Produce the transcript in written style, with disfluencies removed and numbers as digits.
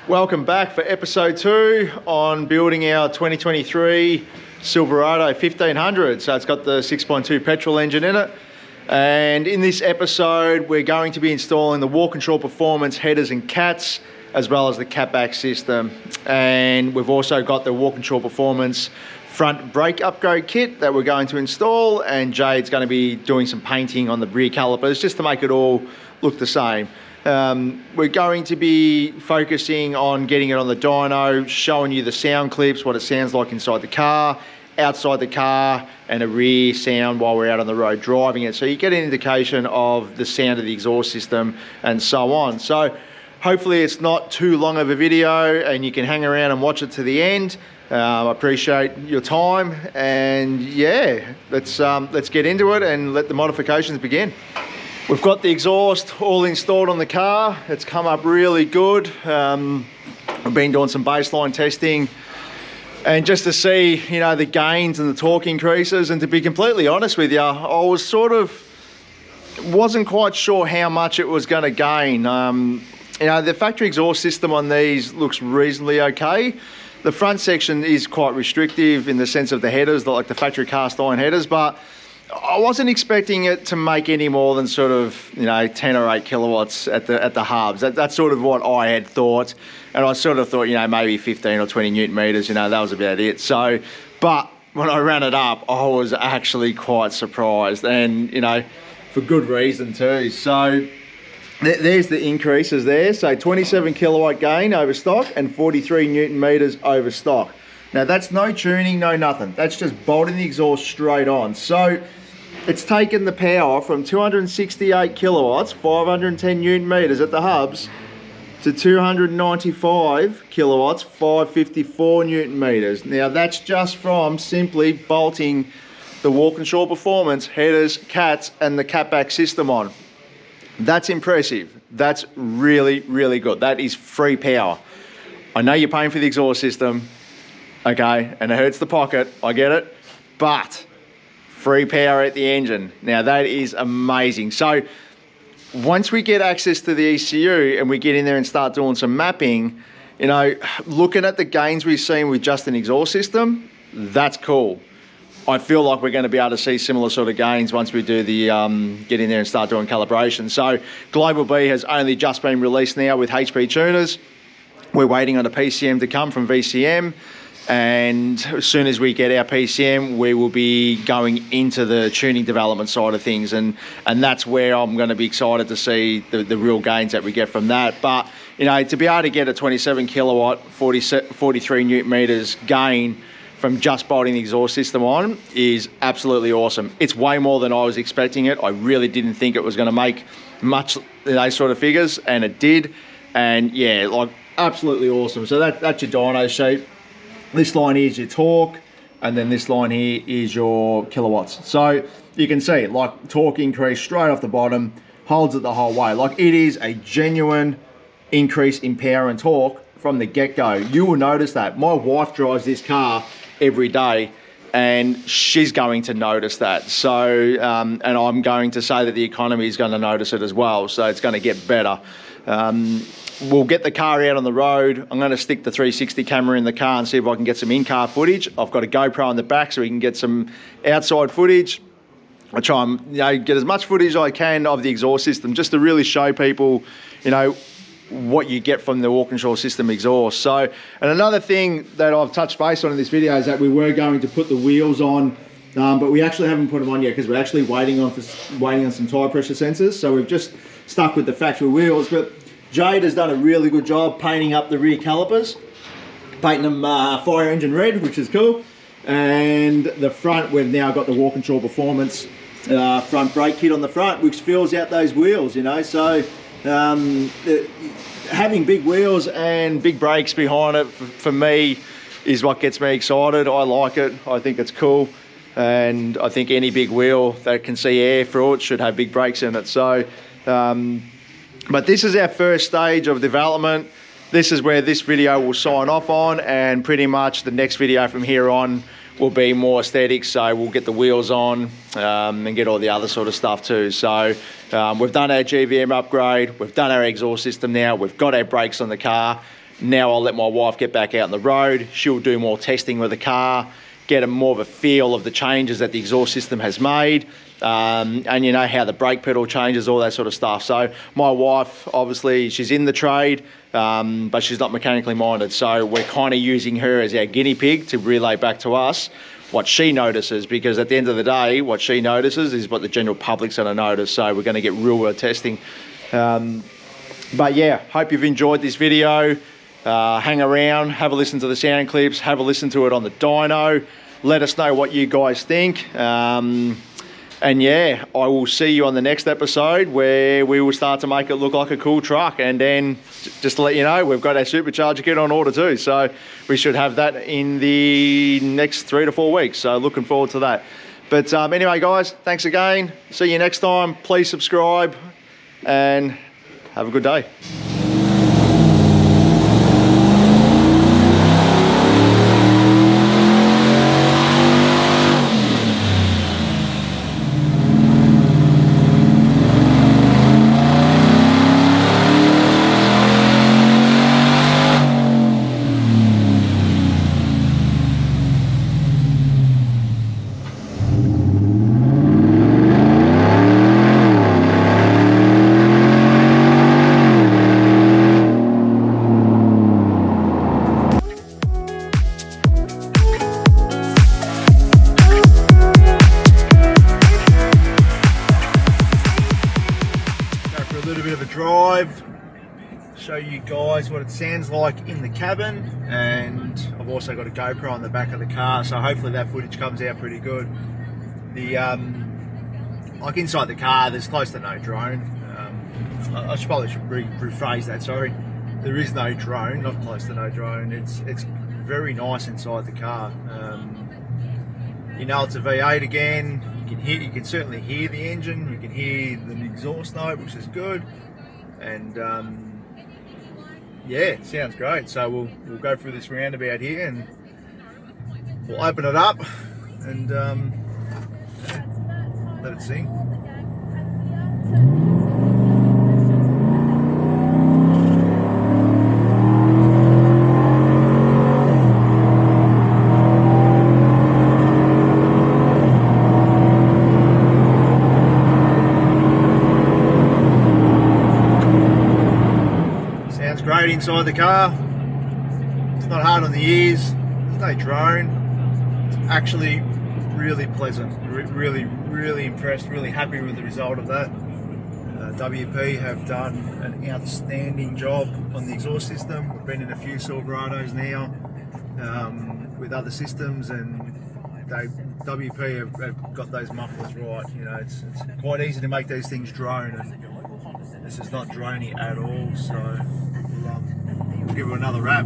Welcome back for episode 2 on building our 2023 Silverado 1500. So it's got the 6.2 petrol engine in it. And in this episode, we're going to be installing the Walkinshaw Performance headers and cats, as well as the catback system. And we've also got the Walkinshaw Performance front brake upgrade kit that we're going to install. And Jade's going to be doing some painting on the rear calipers just to make it all look the same. We're going to be focusing on getting it on the dyno, showing you the sound clips, what it sounds like inside the car, outside the car, and a rear sound while we're out on the road driving it. So you get an indication of the sound of the exhaust system and so on. So hopefully it's not too long of a video and you can hang around and watch it to the end. I appreciate your time, and yeah, let's get into it and let the modifications begin. We've got the exhaust all installed on the car. It's come up really good. I've been doing some baseline testing, and just to see, you know, the gains and the torque increases. And to be completely honest with you, I was wasn't quite sure how much it was going to gain. You know, the factory exhaust system on these looks reasonably okay. The front section is quite restrictive in the sense of the headers, like the factory cast iron headers, but I wasn't expecting it to make any more than sort of, you know, 10 or 8 kilowatts at the hubs. That's sort of what I had thought. And I sort of thought, you know, maybe 15 or 20 Newton meters, you know, that was about it. So, but when I ran it up, I was actually quite surprised, and, you know, for good reason too. So there's the increases there. So 27 kilowatt gain over stock and 43 Newton meters over stock. Now that's no tuning, no nothing. That's just bolting the exhaust straight on. So it's taken the power from 268 kilowatts, 510 Newton meters at the hubs, to 295 kilowatts, 554 Newton meters. Now that's just from simply bolting the Walkinshaw Performance headers, cats, and the catback system on. That's impressive. That's really, really good. That is free power. I know you're paying for the exhaust system, okay, and it hurts the pocket, I get it, but free power at the engine. Now that is amazing. So once we get access to the ECU and we get in there and start doing some mapping, you know, looking at the gains we've seen with just an exhaust system, that's cool. I feel like we're going to be able to see similar sort of gains once we do the get in there and start doing calibration. So Global B has only just been released now with HP tuners. We're waiting on a PCM to come from VCM, and as soon as we get our PCM, we will be going into the tuning development side of things, and that's where I'm going to be excited to see the real gains that we get from that. But, you know, to be able to get a 27 kilowatt, 43 Newton meters gain from just bolting the exhaust system on is absolutely awesome. It's way more than I was expecting it. I really didn't think it was going to make much those sort of figures, and it did. And yeah, like, absolutely awesome. So that's your dyno sheet. This line here is your torque, and then this line here is your kilowatts. So you can see, like, torque increase straight off the bottom, holds it the whole way. Like, it is a genuine increase in power and torque from the get-go. You will notice that. My wife drives this car every day, and she's going to notice that. So, and I'm going to say that the economy is going to notice it as well. So it's going to get better. We'll get the car out on the road. I'm going to stick the 360 camera in the car and see if I can get some in-car footage. I've got a GoPro in the back so we can get some outside footage. I try and, you know, get as much footage as I can of the exhaust system just to really show people, you know, what you get from the Walkinshaw system exhaust. So, and another thing that I've touched base on in this video is that we were going to put the wheels on, but we actually haven't put them on yet because we're actually waiting on some tyre pressure sensors. So we've just stuck with the factory wheels. But Jade has done a really good job painting up the rear calipers, painting them fire engine red, which is cool. And the front, we've now got the Walkinshaw Performance front brake kit on the front, which fills out those wheels, you know. So having big wheels and big brakes behind it, for me, is what gets me excited. I like it. I think it's cool. And I think any big wheel that can see air through it should have big brakes in it. So, but this is our first stage of development. This is where this video will sign off on, and pretty much the next video from here on will be more aesthetics. So we'll get the wheels on and get all the other sort of stuff too. So we've done our GVM upgrade, we've done our exhaust system now, we've got our brakes on the car. Now I'll let my wife get back out on the road. She'll do more testing with the car, get more of a feel of the changes that the exhaust system has made, and you know how the brake pedal changes, all that sort of stuff. So my wife, obviously, she's in the trade, but she's not mechanically minded. So we're kind of using her as our guinea pig to relay back to us what she notices, because at the end of the day, what she notices is what the general public's going to notice. So we're going to get real world testing. But yeah, hope you've enjoyed this video. Hang around, have a listen to the sound clips, have a listen to it on the dyno. Let us know what you guys think. And yeah, I will see you on the next episode where we will start to make it look like a cool truck. And then just to let you know, we've got our supercharger kit on order too. So we should have that in the next 3 to 4 weeks. So looking forward to that. But anyway, guys, thanks again. See you next time. Please subscribe and have a good day. Drive, show you guys what it sounds like in the cabin, and I've also got a GoPro on the back of the car, so hopefully that footage comes out pretty good. The like inside the car, there's close to no drone. I probably should rephrase that. Sorry, there is no drone, not close to no drone. It's very nice inside the car. You know, it's a V8 again. You can certainly hear the engine. You can hear the exhaust note, which is good. And yeah, it sounds great. So we'll go through this roundabout here and we'll open it up and let it sing. Great inside the car. It's not hard on the ears. There's no drone. It's actually really pleasant. Really impressed. Really happy with the result of that. WP have done an outstanding job on the exhaust system. We've been in a few Silverados now with other systems, and WP have got those mufflers right. You know, it's quite easy to make these things drone, and this is not droney at all. So we'll give it another wrap.